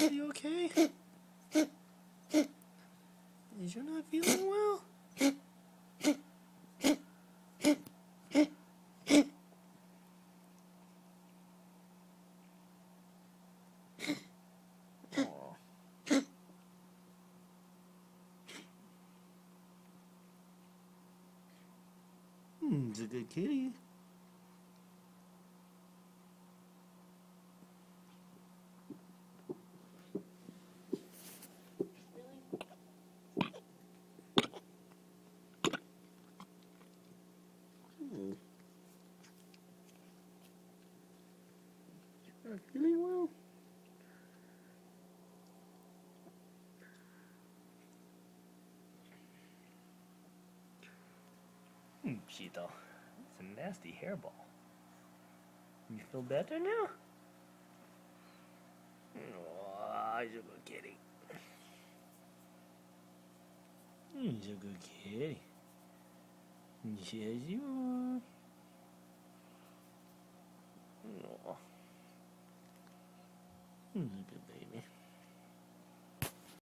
Are you okay? Is you not feeling well? Aw. He's a good kitty. Not feeling well? Cheeto. It's a nasty hairball. You feel better now? Oh, he's a good kitty. He's a good kitty. Yes, you are. Oh. He's a good baby.